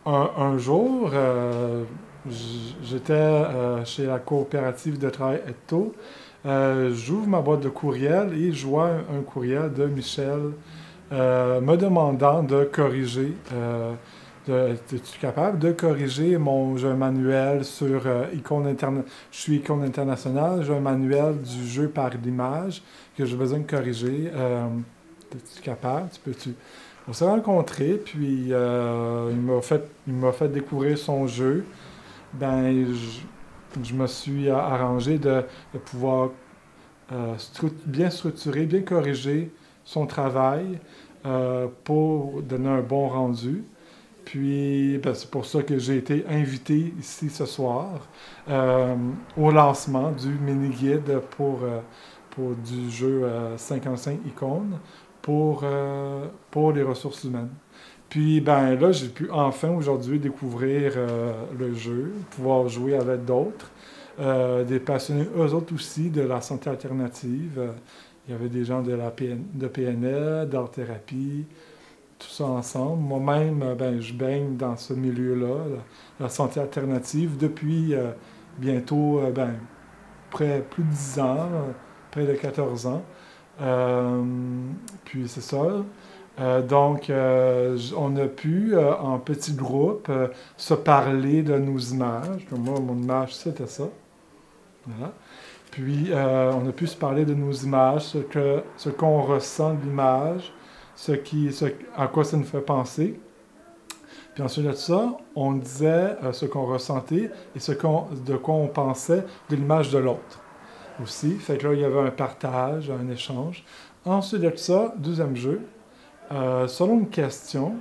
Un jour, j'étais chez la coopérative de travail Etto. J'ouvre ma boîte de courriel et je vois un courriel de Michel me demandant de corriger. Es-tu capable de corriger j'ai un manuel sur je suis icône internationale, j'ai un manuel du jeu par l'image que j'ai besoin de corriger. Es-tu capable? On s'est rencontrés, puis il m'a fait découvrir son jeu. Ben, je me suis arrangé de pouvoir bien structurer, bien corriger son travail pour donner un bon rendu. Puis, ben, c'est pour ça que j'ai été invité ici ce soir euh, au lancement du mini-guide pour du jeu 55 icônes pour les ressources humaines. Puis, ben là, j'ai pu enfin aujourd'hui découvrir le jeu, pouvoir jouer avec d'autres, des passionnés eux autres aussi de la santé alternative. Il y avait des gens de PNL, d'art-thérapie, tout ça ensemble. Moi-même, ben, je baigne dans ce milieu-là, la santé alternative, depuis bientôt plus de 10 ans, près de 14 ans. Euh, Puis c'est ça. On a pu, en petit groupe, se parler de nos images. Comme moi, mon image, c'était ça. Voilà. Puis, on a pu se parler de nos images, ce qu'on ressent de l'image, à quoi ça nous fait penser. Puis ensuite de ça, on disait ce qu'on ressentait et de quoi on pensait de l'image de l'autre aussi. Fait que là, il y avait un partage, un échange. Ensuite de ça, deuxième jeu, selon une question,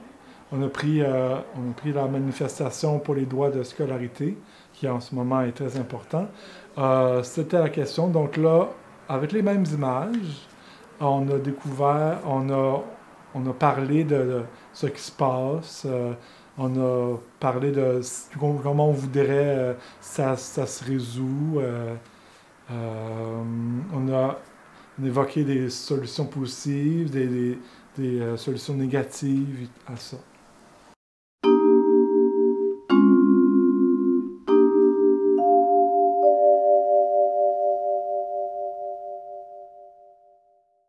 on a pris la manifestation pour les droits de scolarité, qui en ce moment est très important. C'était la question. Donc là, avec les mêmes images, on a découvert, on a parlé de ce qui se passe. On a parlé de comment on voudrait ça se résout. Euh, on a évoqué des solutions positives, des solutions négatives à ça.